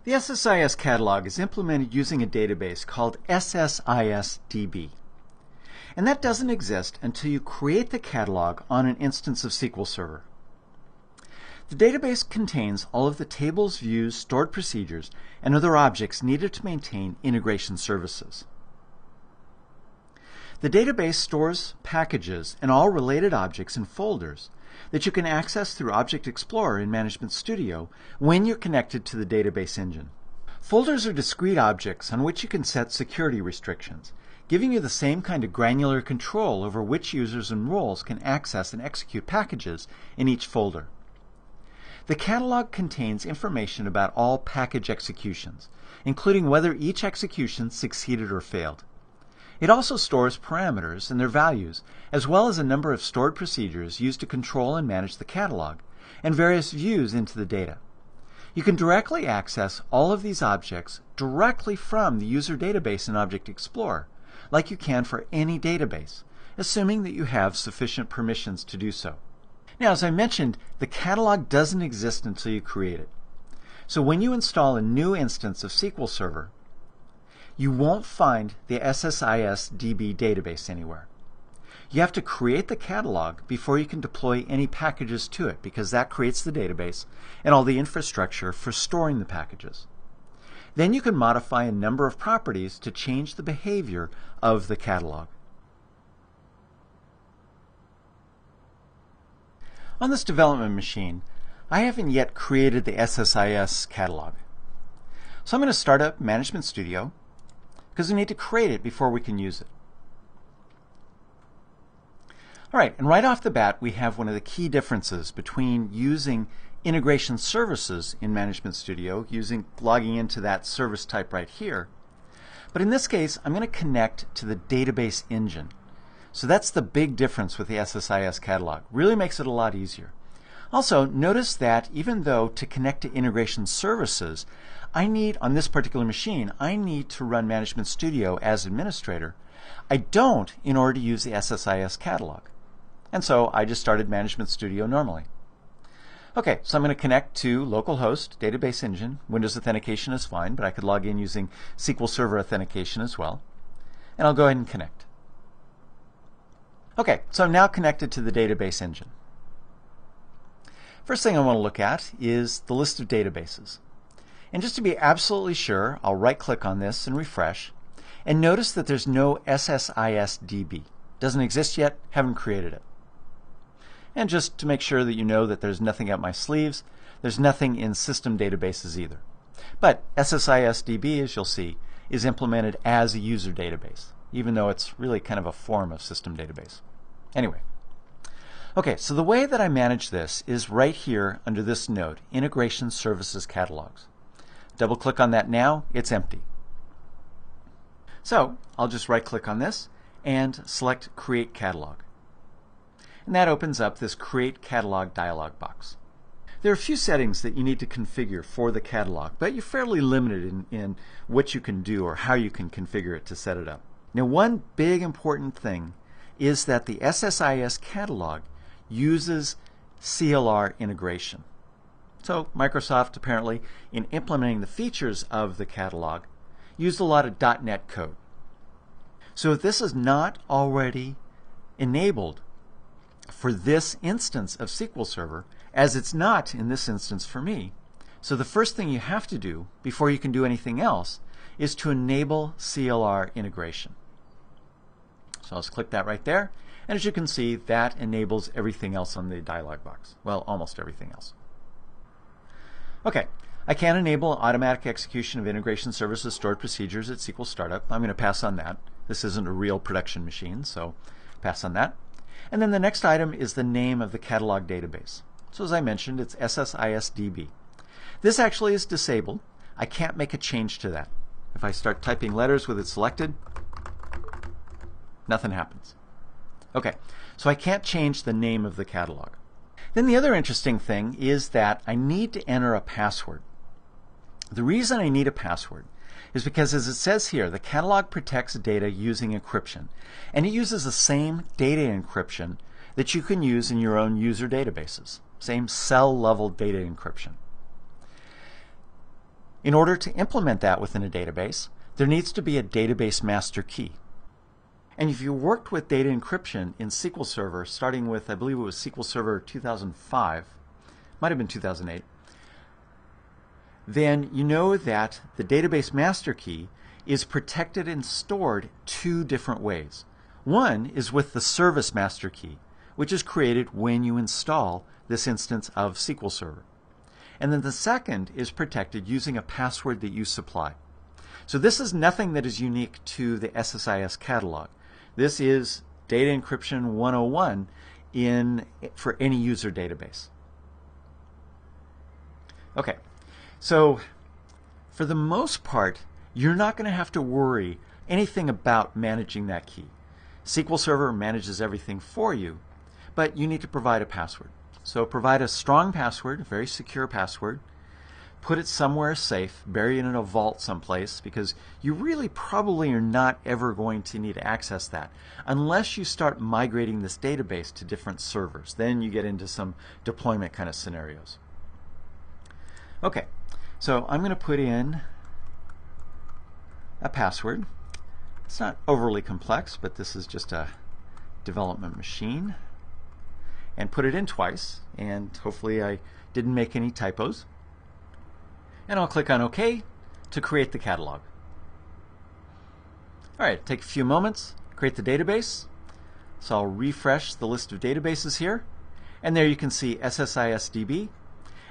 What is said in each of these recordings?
The SSIS catalog is implemented using a database called SSIS DB. And that doesn't exist until you create the catalog on an instance of SQL Server. The database contains all of the tables, views, stored procedures, and other objects needed to maintain integration services. The database stores packages and all related objects in folders that you can access through Object Explorer in Management Studio when you're connected to the database engine. Folders are discrete objects on which you can set security restrictions, giving you the same kind of granular control over which users and roles can access and execute packages in each folder. The catalog contains information about all package executions, including whether each execution succeeded or failed. It also stores parameters and their values, as well as a number of stored procedures used to control and manage the catalog, and various views into the data. You can directly access all of these objects directly from the user database in Object Explorer, like you can for any database, assuming that you have sufficient permissions to do so. Now, as I mentioned, the catalog doesn't exist until you create it. So when you install a new instance of SQL Server, you won't find the SSIS DB database anywhere. You have to create the catalog before you can deploy any packages to it, because that creates the database and all the infrastructure for storing the packages. Then you can modify a number of properties to change the behavior of the catalog. On this development machine, I haven't yet created the SSIS catalog. So I'm going to start up Management Studio, because we need to create it before we can use it. All right, and right off the bat, we have one of the key differences between using integration services in Management Studio, logging into that service type right here. But in this case, I'm going to connect to the database engine. So that's the big difference with the SSIS catalog. Really makes it a lot easier. Also, notice that even though to connect to integration services, on this particular machine, I need to run Management Studio as administrator. I don't in order to use the SSIS catalog. And so I just started Management Studio normally. Okay, so I'm going to connect to localhost, database engine. Windows authentication is fine, but I could log in using SQL Server authentication as well. And I'll go ahead and connect. Okay, so I'm now connected to the database engine. First thing I want to look at is the list of databases. And just to be absolutely sure, I'll right-click on this and refresh. And notice that there's no SSIS DB. Doesn't exist yet, haven't created it. And just to make sure that you know that there's nothing up my sleeves, there's nothing in system databases either. But SSIS DB, as you'll see, is implemented as a user database, even though it's really kind of a form of system database. Anyway. Okay, so the way that I manage this is right here under this node, Integration Services Catalogs. Double click on that now, it's empty. So I'll just right click on this and select Create Catalog. And that opens up this Create Catalog dialog box. There are a few settings that you need to configure for the catalog, but you're fairly limited in what you can do or how you can configure it to set it up. Now, one big important thing is that the SSIS catalog uses CLR integration. So Microsoft apparently, in implementing the features of the catalog, used a lot of .NET code. So if this is not already enabled for this instance of SQL Server, as it's not in this instance for me, so the first thing you have to do before you can do anything else is to enable CLR integration. So I'll just click that right there, and as you can see, that enables everything else on the dialog box. Well, almost everything else. Okay, I can enable automatic execution of integration services stored procedures at SQL Startup. I'm going to pass on that. This isn't a real production machine, so pass on that. And then the next item is the name of the catalog database. So as I mentioned, it's SSIS DB. This actually is disabled. I can't make a change to that. If I start typing letters with it selected, nothing happens. Okay, so I can't change the name of the catalog. Then the other interesting thing is that I need to enter a password. The reason I need a password is because, as it says here, the catalog protects data using encryption. And it uses the same data encryption that you can use in your own user databases. Same cell-level data encryption. In order to implement that within a database, there needs to be a database master key. And if you worked with data encryption in SQL Server, starting with, I believe it was SQL Server 2005, might have been 2008, then you know that the database master key is protected and stored two different ways. One is with the service master key, which is created when you install this instance of SQL Server. And then the second is protected using a password that you supply. So this is nothing that is unique to the SSIS catalog. This is data encryption 101 for any user database. Okay, so for the most part, you're not going to have to worry anything about managing that key. SQL Server manages everything for you, but you need to provide a password. So provide a strong password, a very secure password. Put it somewhere safe, bury it in a vault someplace, because you really probably are not ever going to need to access that unless you start migrating this database to different servers. Then you get into some deployment kind of scenarios. Okay, so I'm going to put in a password. It's not overly complex, but this is just a development machine. And put it in twice, and hopefully I didn't make any typos. And I'll click on OK to create the catalog. Alright, take a few moments, create the database. So I'll refresh the list of databases here. And there you can see SSIS DB.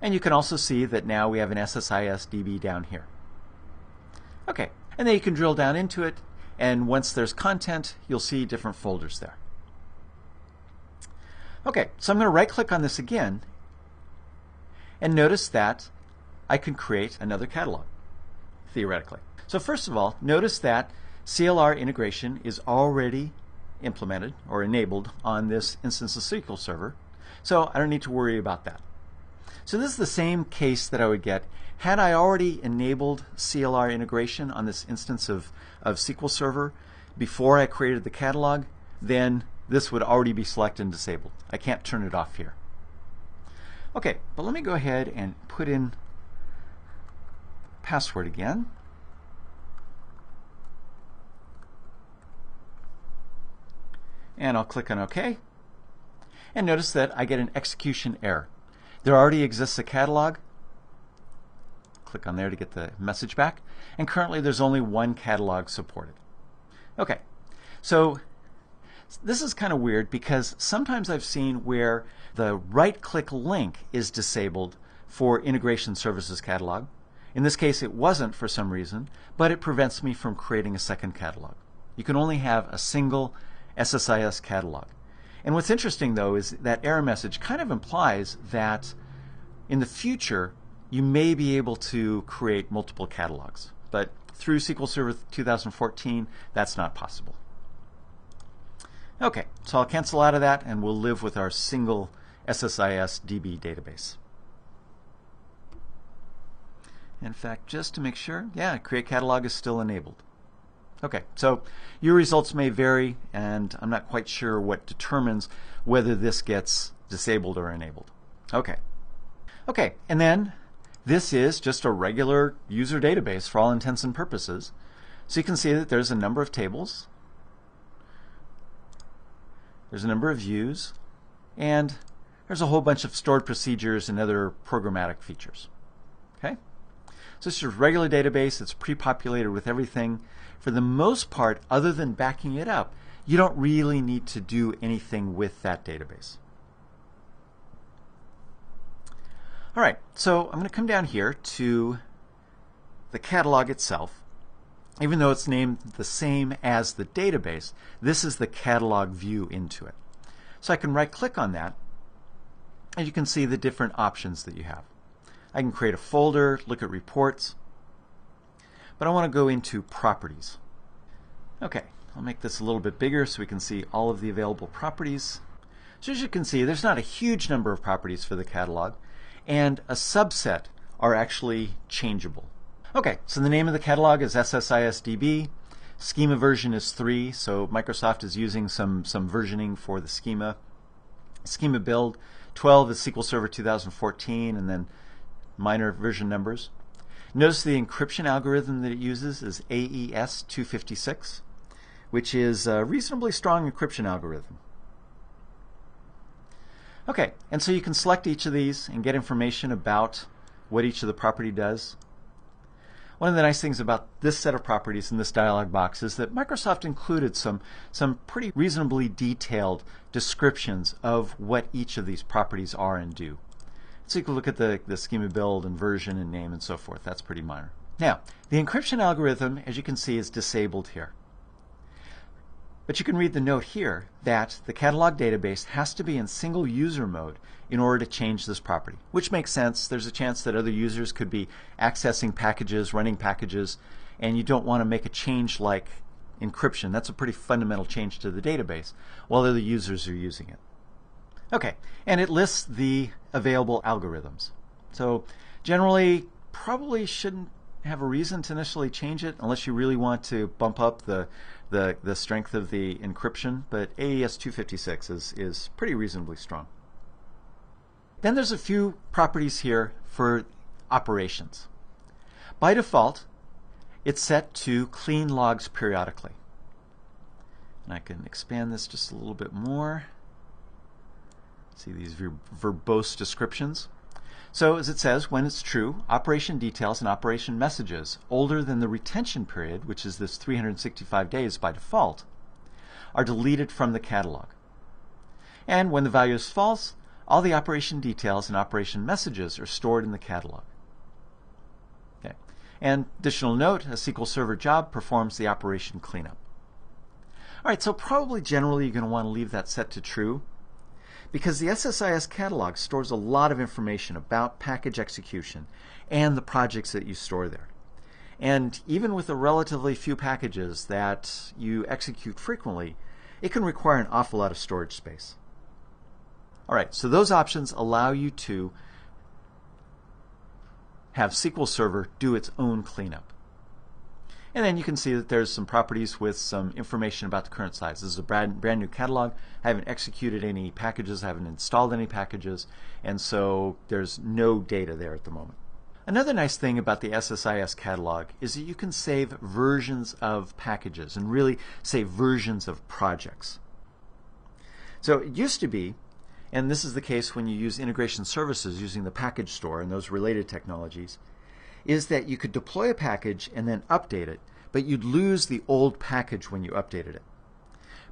And you can also see that now we have an SSIS DB down here. Okay, and then you can drill down into it, and once there's content, you'll see different folders there. Okay, so I'm going to right-click on this again, and notice that I can create another catalog, theoretically. So first of all, notice that CLR integration is already implemented or enabled on this instance of SQL Server, so I don't need to worry about that. So this is the same case that I would get had I already enabled CLR integration on this instance of SQL Server before I created the catalog. Then this would already be selected and disabled. I can't turn it off here. Okay, but let me go ahead and put in password again. And I'll click on OK. And notice that I get an execution error. There already exists a catalog. Click on there to get the message back. And currently there's only one catalog supported. Okay, so this is kind of weird because sometimes I've seen where the right-click link is disabled for Integration Services Catalog. In this case it wasn't for some reason, but it prevents me from creating a second catalog. You can only have a single SSIS catalog. And what's interesting though is that error message kind of implies that in the future you may be able to create multiple catalogs. But through SQL Server 2014 that's not possible. Okay, so I'll cancel out of that and we'll live with our single SSIS DB database. In fact, just to make sure, yeah, Create Catalog is still enabled. Okay, so your results may vary, and I'm not quite sure what determines whether this gets disabled or enabled. Okay. Okay, and then this is just a regular user database for all intents and purposes. So you can see that there's a number of tables, there's a number of views, and there's a whole bunch of stored procedures and other programmatic features. Okay? So this is a regular database. It's pre-populated with everything. For the most part, other than backing it up, you don't really need to do anything with that database. All right, so I'm going to come down here to the catalog itself. Even though it's named the same as the database, this is the catalog view into it. So I can right-click on that, and you can see the different options that you have. I can create a folder, look at reports, but I want to go into properties. Okay, I'll make this a little bit bigger so we can see all of the available properties. So as you can see, there's not a huge number of properties for the catalog, and a subset are actually changeable. Okay, so the name of the catalog is SSIS DB. Schema version is 3, so Microsoft is using some versioning for the schema. Schema build 12 is SQL Server 2014, and then minor version numbers. Notice the encryption algorithm that it uses is AES 256, which is a reasonably strong encryption algorithm. Okay, and so you can select each of these and get information about what each of the property does. One of the nice things about this set of properties in this dialog box is that Microsoft included some pretty reasonably detailed descriptions of what each of these properties are and do. So you can look at the schema build and version and name and so forth. That's pretty minor. Now, the encryption algorithm, as you can see, is disabled here. But you can read the note here that the catalog database has to be in single user mode in order to change this property, which makes sense. There's a chance that other users could be accessing packages, running packages, and you don't want to make a change like encryption. That's a pretty fundamental change to the database while other users are using it. Okay, and it lists the available algorithms. So generally, probably shouldn't have a reason to initially change it unless you really want to bump up the strength of the encryption, but AES 256 is pretty reasonably strong. Then there's a few properties here for operations. By default, it's set to clean logs periodically. And I can expand this just a little bit more. See these verbose descriptions. So as it says, when it's true, operation details and operation messages older than the retention period, which is this 365 days by default, are deleted from the catalog. And when the value is false, all the operation details and operation messages are stored in the catalog. Okay. And additional note, a SQL Server job performs the operation cleanup. All right, so probably generally you're going to want to leave that set to true, because the SSIS catalog stores a lot of information about package execution and the projects that you store there. And even with the relatively few packages that you execute frequently, it can require an awful lot of storage space. All right, so those options allow you to have SQL Server do its own cleanup. And then you can see that there's some properties with some information about the current size. This is a brand new catalog. I haven't executed any packages, I haven't installed any packages, and so there's no data there at the moment. Another nice thing about the SSIS catalog is that you can save versions of packages and really save versions of projects. So it used to be, and this is the case when you use integration services using the package store and those related technologies, is that you could deploy a package and then update it, but you'd lose the old package when you updated it.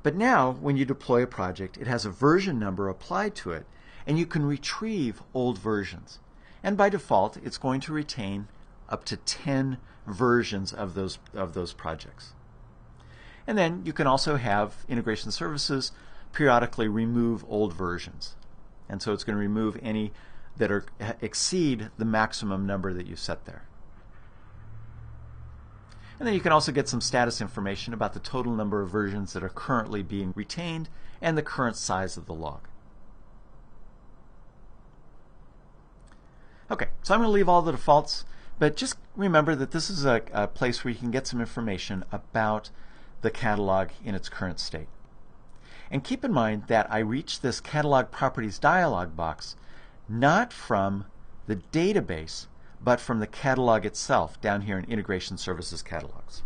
But now, when you deploy a project, it has a version number applied to it, and you can retrieve old versions. And by default, it's going to retain up to 10 versions of those projects. And then you can also have integration services periodically remove old versions. And so it's going to remove any that exceed the maximum number that you set there. And then you can also get some status information about the total number of versions that are currently being retained and the current size of the log. Okay, so I'm going to leave all the defaults, but just remember that this is a place where you can get some information about the catalog in its current state. And keep in mind that I reached this catalog properties dialog box not from the database, but from the catalog itself down here in Integration Services Catalogs.